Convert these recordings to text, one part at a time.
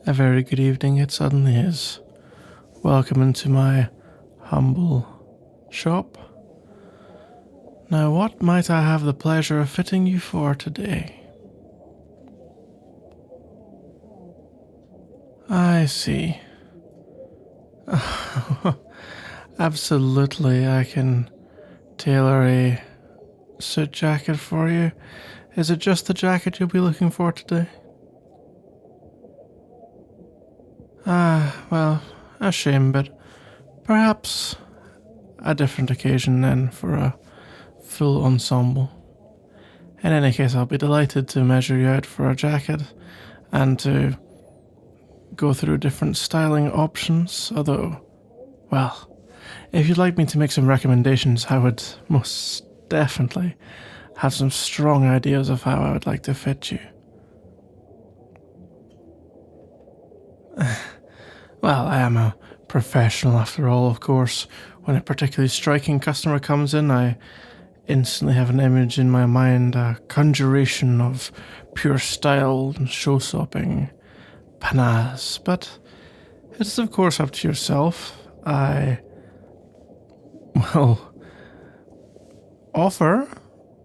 A very good evening it suddenly is. Welcome into my humble shop. Now, what might I have the pleasure of fitting you for today? I see. Absolutely, I can tailor a suit jacket for you. Is it just the jacket you'll be looking for today? Well, a shame, but perhaps a different occasion then for a full ensemble. In any case, I'll be delighted to measure you out for a jacket and to go through different styling options, although, well, if you'd like me to make some recommendations, I would most definitely have some strong ideas of how I would like to fit you. Well, I am a professional after all, of course. When a particularly striking customer comes in, I instantly have an image in my mind, a conjuration of pure style and show-stopping panache. But it's of course up to yourself. I will offer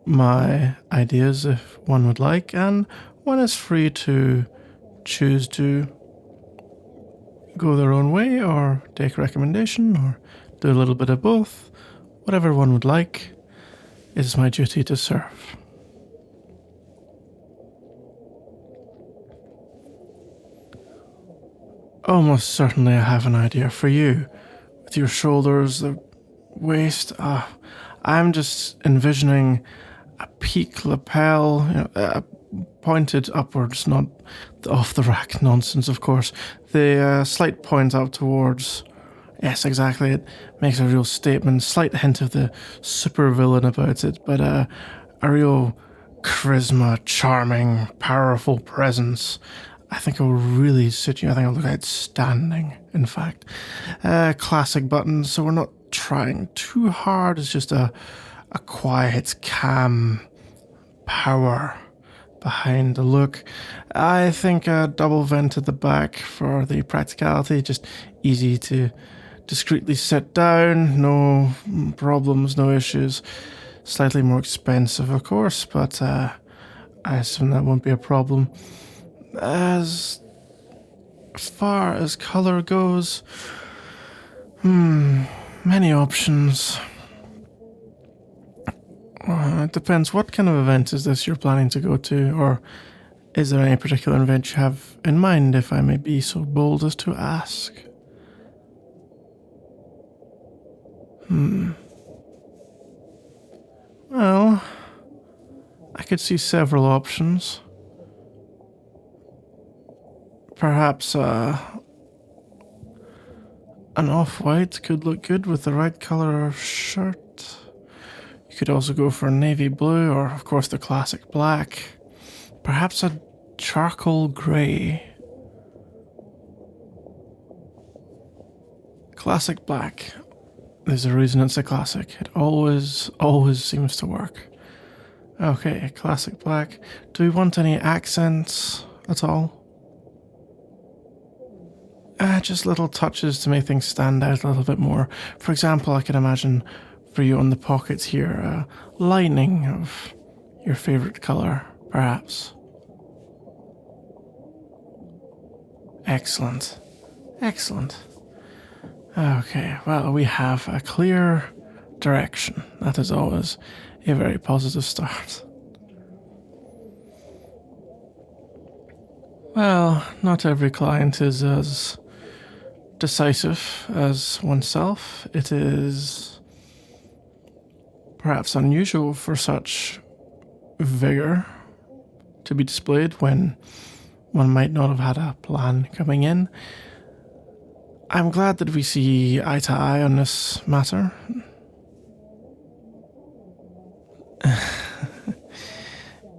my ideas if one would like, and one is free to choose to go their own way or take a recommendation or do a little bit of both. Whatever one would like, it is my duty to serve. Almost certainly I have an idea for you. With your shoulders, the waist, I'm just envisioning a peak lapel, pointed upwards, not the off-the-rack nonsense, of course. The slight point out towards... Yes, exactly. It makes a real statement. Slight hint of the supervillain about it, but a real charisma, charming, powerful presence. I think it will really suit you. I think it'll look outstanding, in fact. Classic buttons, so we're not trying too hard. It's just a quiet, calm power behind the look. I think a double vent at the back for the practicality, just easy to discreetly sit down, no problems, no issues. Slightly more expensive, of course, but I assume that won't be a problem. As far as color goes, many options. It depends. What kind of event is this you're planning to go to, or is there any particular event you have in mind, if I may be so bold as to ask? Well, I could see several options. Perhaps an off-white could look good with the right color of shirt. You could also go for a navy blue, or of course the classic black. Perhaps a charcoal grey. Classic black. There's a reason it's a classic. It always seems to work. Okay, classic black. Do we want any accents at all? Just little touches to make things stand out a little bit more. For example, I can imagine for you on the pockets here, a lining of your favorite color, perhaps. Excellent. Okay, well, we have a clear direction. That is always a very positive start. Well, not every client is as decisive as oneself. It is perhaps unusual for such vigor to be displayed when one might not have had a plan coming in. I'm glad that we see eye to eye on this matter.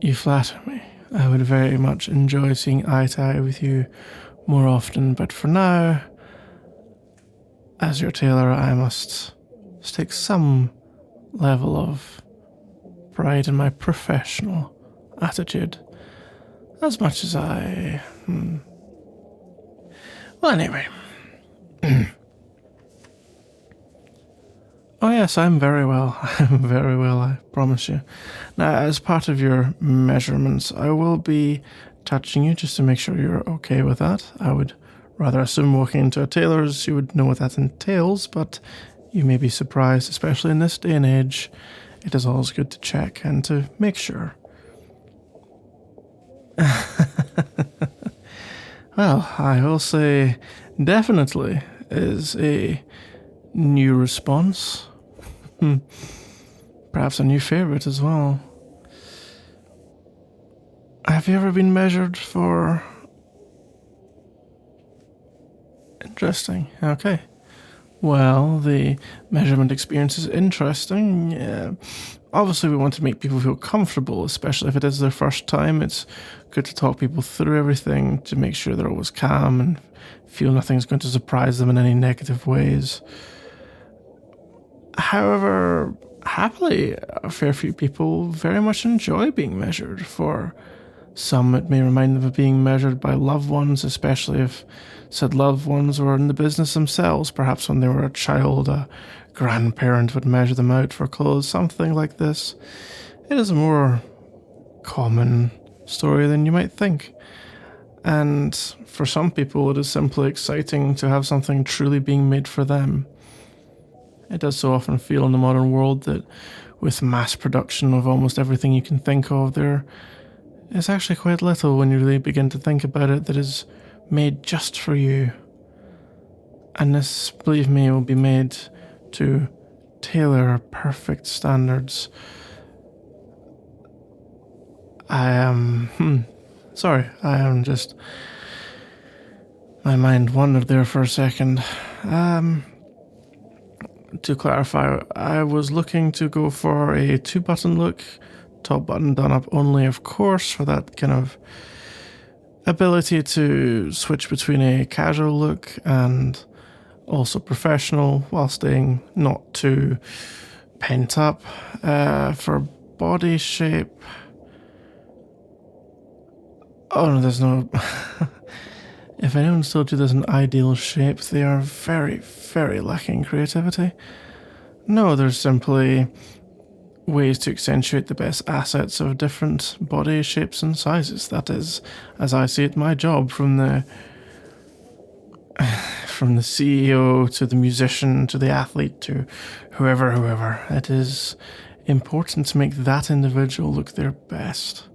You flatter me. I would very much enjoy seeing eye to eye with you more often, but for now, as your tailor, I must take some level of pride in my professional attitude, as much as I Well, anyway. Oh, yes, I'm very well. I'm very well, I promise you. Now, as part of your measurements, I will be touching you just to make sure you're okay with that. I would rather assume walking into a tailor's you would know what that entails, but you may be surprised, especially in this day and age. It is always good to check and to make sure. Well, I will say definitely is a new response. Perhaps a new favorite as well. Have you ever been measured for... Interesting. Okay. Well, the measurement experience is interesting. Yeah. Obviously, we want to make people feel comfortable, especially if it is their first time. It's good to talk people through everything to make sure they're always calm and feel nothing's going to surprise them in any negative ways. However, happily, a fair few people very much enjoy being measured. For some, it may remind them of being measured by loved ones, especially if said loved ones were in the business themselves. Perhaps when they were a child, a grandparent would measure them out for clothes, something like this. It is a more common story than you might think. And for some people, it is simply exciting to have something truly being made for them. It does so often feel in the modern world that with mass production of almost everything you can think of, there is actually quite little when you really begin to think about it that is made just for you. And this, believe me, will be made to tailor perfect standards. Sorry, my mind wandered there for a second. To clarify, I was looking to go for a 2-button look, top button done up only, of course, for that kind of ability to switch between a casual look and also professional while staying not too pent up. For body shape, oh no, there's no... If anyone told you there's an ideal shape, they are very, very lacking creativity. No, there's simply ways to accentuate the best assets of different body shapes and sizes. That is, as I see it, my job from the CEO to the musician to the athlete to whoever. It is important to make that individual look their best.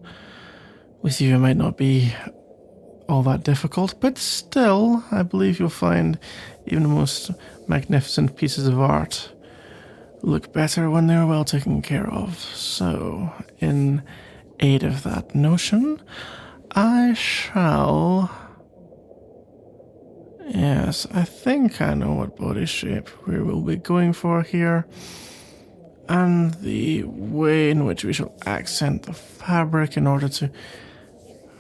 With you, it might not be all that difficult, but still, I believe you'll find even the most magnificent pieces of art look better when they're well taken care of. So, in aid of that notion, I shall... Yes, I think I know what body shape we will be going for here, and the way in which we shall accent the fabric in order to...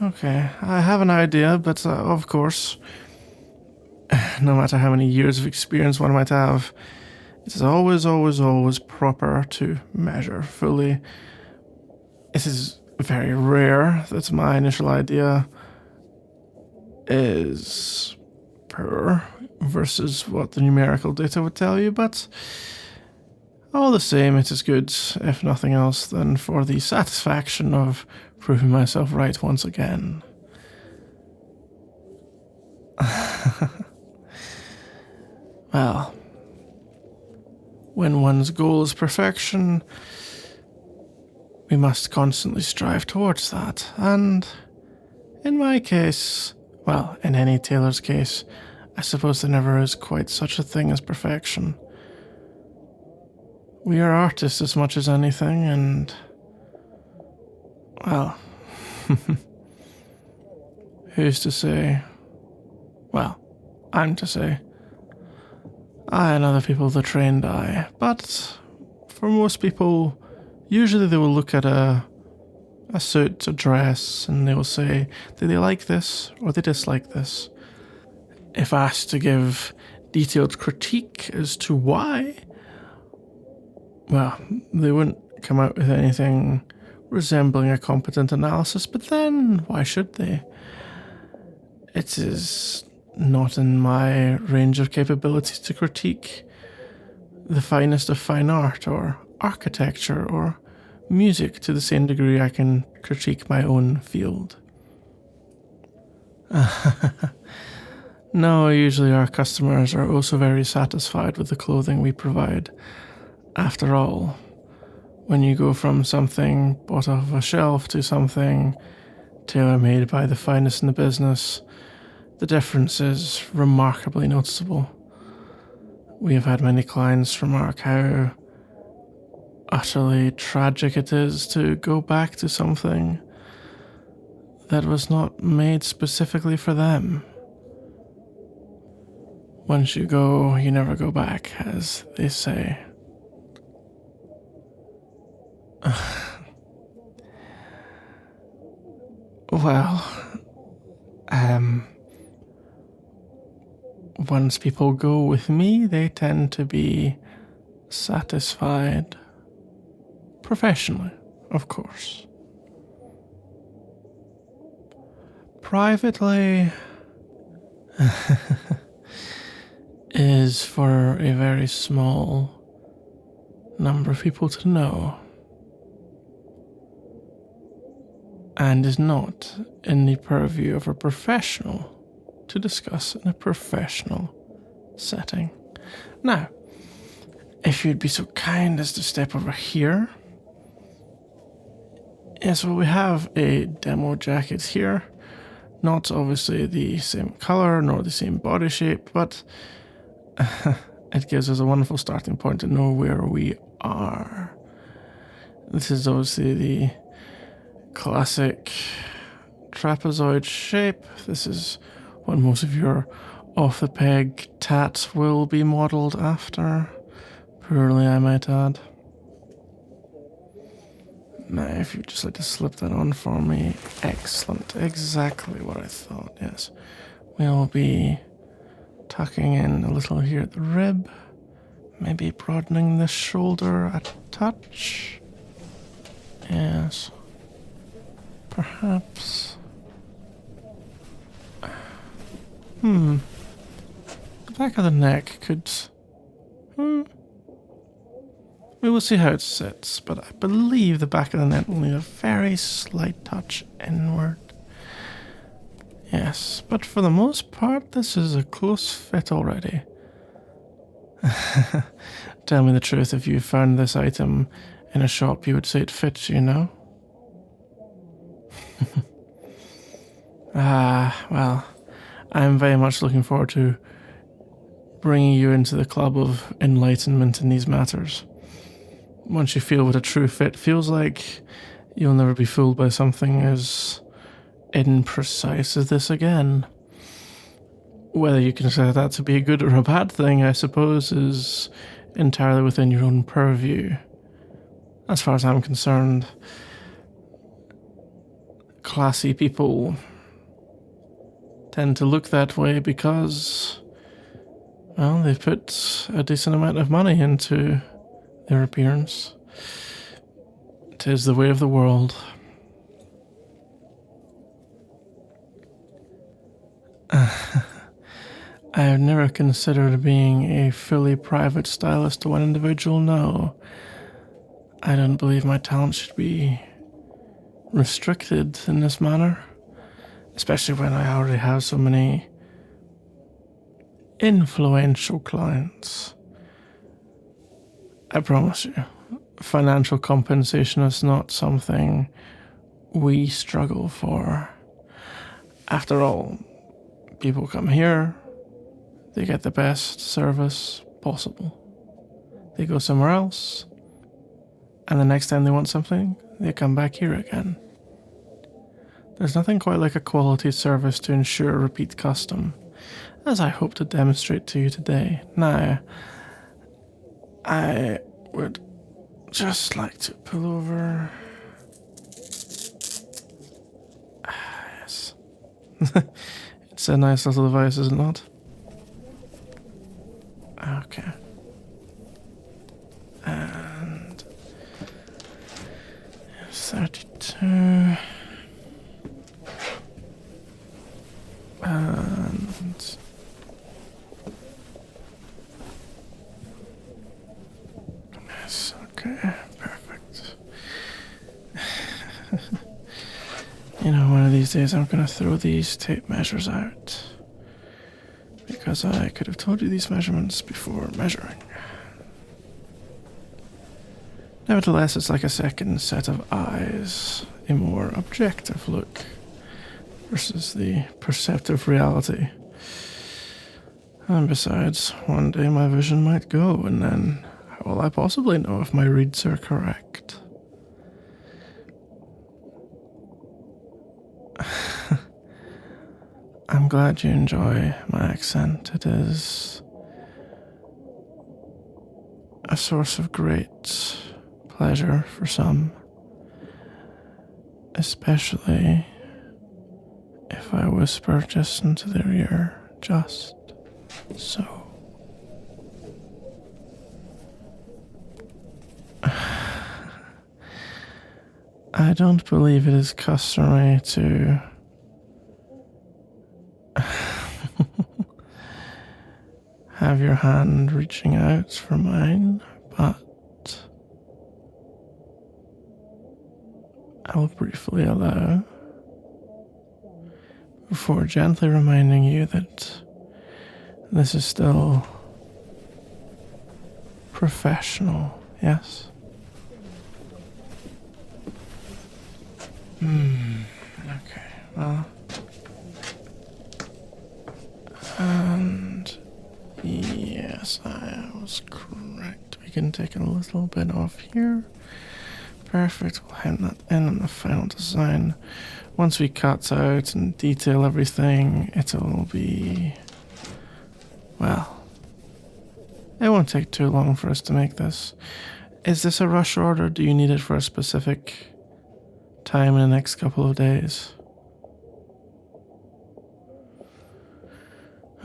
Okay, I have an idea, but of course, no matter how many years of experience one might have, it is always proper to measure fully. It is very rare that my initial idea is per versus what the numerical data would tell you, but all the same, it is good, if nothing else, than for the satisfaction of proving myself right once again. Well, when one's goal is perfection, we must constantly strive towards that. And in my case, well, in any tailor's case, I suppose there never is quite such a thing as perfection. We are artists as much as anything, and... well... who's to say? Well, I'm to say. I and other people the trained eye, but for most people, usually they will look at a suit, a dress, and they will say, do they like this or they dislike this? If asked to give detailed critique as to why, well, they wouldn't come out with anything resembling a competent analysis, but then why should they? It is not in my range of capabilities to critique the finest of fine art or architecture or music to the same degree I can critique my own field. No, usually our customers are also very satisfied with the clothing we provide. After all, when you go from something bought off a shelf to something tailor-made by the finest in the business, the difference is remarkably noticeable. We have had many clients remark how utterly tragic it is to go back to something that was not made specifically for them. Once you go, you never go back, as they say. Well, once people go with me, they tend to be satisfied. Professionally, of course. Privately, is for a very small number of people to know, and is not in the purview of a professional to discuss in a professional setting. Now, if you'd be so kind as to step over here. Yes, well, we have a demo jacket here. Not obviously the same color nor the same body shape, but it gives us a wonderful starting point to know where we are. This is obviously the classic trapezoid shape. This is what most of your off-the-peg tats will be modelled after. Poorly, I might add. Now, if you'd just like to slip that on for me. Excellent. Exactly what I thought, yes. We'll be tucking in a little here at the rib. Maybe broadening the shoulder a touch. Yes. Perhaps. The back of the neck could... We will see how it sits, but I believe the back of the neck will need a very slight touch inward. Yes, but for the most part, this is a close fit already. Tell me the truth, if you found this item in a shop, you would say it fits you, no? Well, I'm very much looking forward to bringing you into the club of enlightenment in these matters. Once you feel what a true fit feels like, you'll never be fooled by something as imprecise as this again. Whether you consider that to be a good or a bad thing, I suppose, is entirely within your own purview. As far as I'm concerned, classy people tend to look that way because, well, they've put a decent amount of money into their appearance. 'Tis the way of the world. I have never considered being a fully private stylist to one individual, no. I don't believe my talent should be restricted in this manner, especially when I already have so many influential clients. I promise you, financial compensation is not something we struggle for. After all, people come here, they get the best service possible. They go somewhere else, and the next time they want something, they come back here again. There's nothing quite like a quality service to ensure repeat custom, as I hope to demonstrate to you today. Now, I would just like to pull over. Yes. It's a nice little device, is it not? Okay. And 32. And Nice. Okay, perfect. You know, one of these days I'm gonna throw these tape measures out. Because I could have told you these measurements before measuring. Nevertheless, it's like a second set of eyes, a more objective look versus the perceptive reality. And besides, one day my vision might go, and then how will I possibly know if my reads are correct? I'm glad you enjoy my accent. It is a source of great pleasure for some, especially if I whisper just into their ear, just so. I don't believe it is customary to have your hand reaching out for mine, but I will briefly allow, before gently reminding you that this is still professional, yes? Okay, well. And yes, I was correct. We can take a little bit off here. Perfect, we'll hem that in on the final design. Once we cut out and detail everything, it'll be, well, it won't take too long for us to make this. Is this a rush order? Do you need it for a specific time in the next couple of days?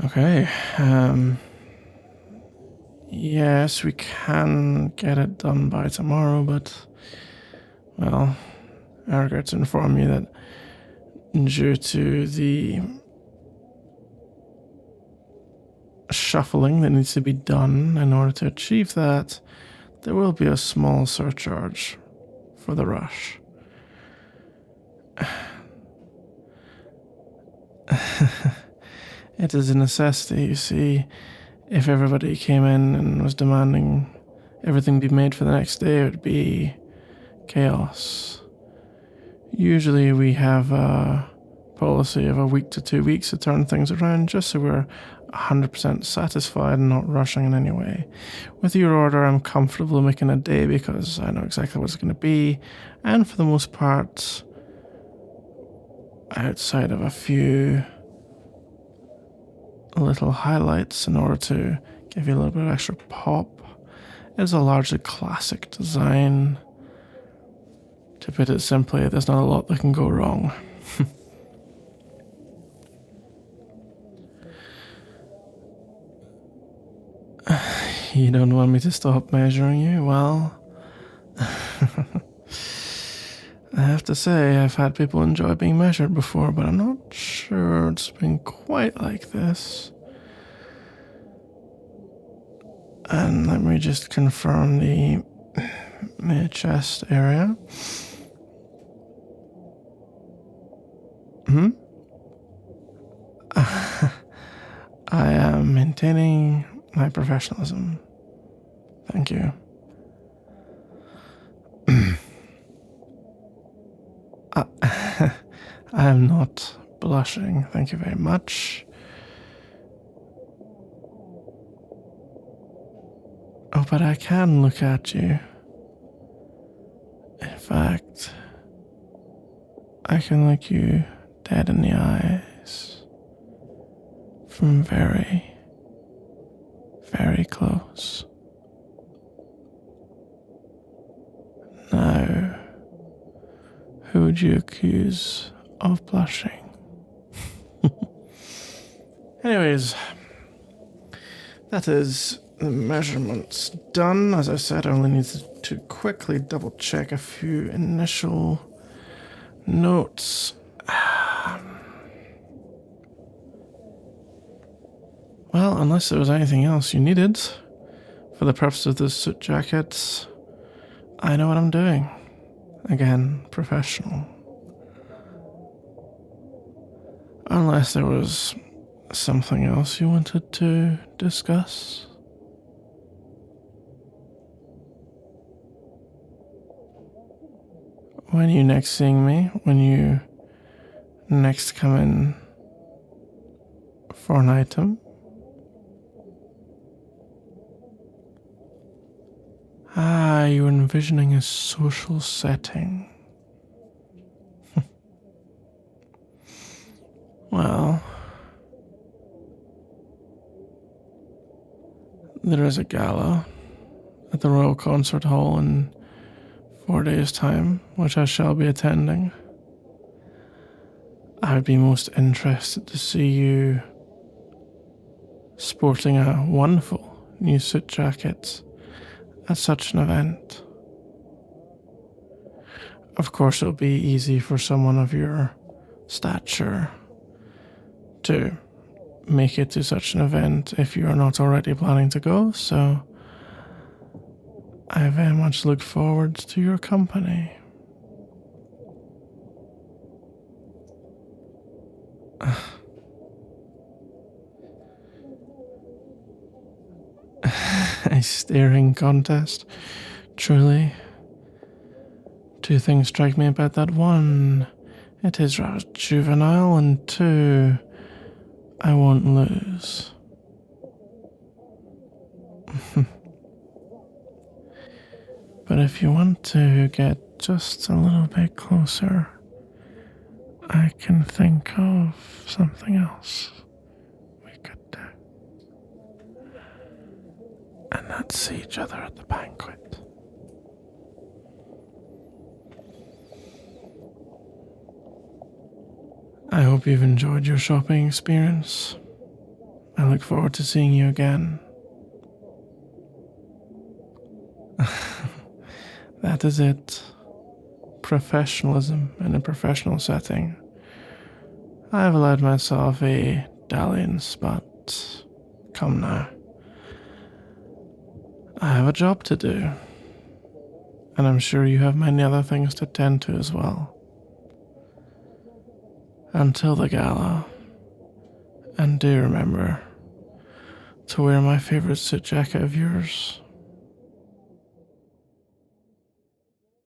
Okay, yes, we can get it done by tomorrow, but, well, I regret to inform you that due to the shuffling that needs to be done in order to achieve that, there will be a small surcharge for the rush. It is a necessity, you see. If everybody came in and was demanding everything be made for the next day, it would be chaos. Usually we have a policy of a week to 2 weeks to turn things around, just so we're 100% satisfied and not rushing in any way. With your order, I'm comfortable making a day because I know exactly what it's going to be, and for the most part, outside of a few little highlights in order to give you a little bit of extra pop, it's a largely classic design. To put it simply, there's not a lot that can go wrong. You don't want me to stop measuring you? Well, I have to say, I've had people enjoy being measured before, but I'm not sure it's been quite like this. And let me just confirm the mid-chest area. I am maintaining my professionalism. Thank you. I am not blushing. Thank you very much. Oh, but I can look at you. In fact, I can look you dead in the eyes from very, very close. Now, who would you accuse of blushing? Anyways, that is the measurements done. As I said, I only needed to quickly double check a few initial notes. Well, unless there was anything else you needed for the purpose of this suit jacket, I know what I'm doing. Again, professional. Unless there was something else you wanted to discuss. When you next seeing me, when you next come in for an item, you're envisioning a social setting. Well, there is a gala at the Royal Concert Hall in 4 days' time, which I shall be attending. I would be most interested to see you sporting a wonderful new suit jacket at such an event. Of course, it'll be easy for someone of your stature to make it to such an event if you are not already planning to go, so I very much look forward to your company. A staring contest? Truly. Two things strike me about that. One, it is rather juvenile, and two, I won't lose. But if you want to get just a little bit closer, I can think of something else we could do. And not see each other at the banquet. I hope you've enjoyed your shopping experience. I look forward to seeing you again. That is it. Professionalism in a professional setting. I have allowed myself a dalliance, but come now. I have a job to do, and I'm sure you have many other things to tend to as well. Until the gala, and do remember to wear my favorite suit jacket of yours.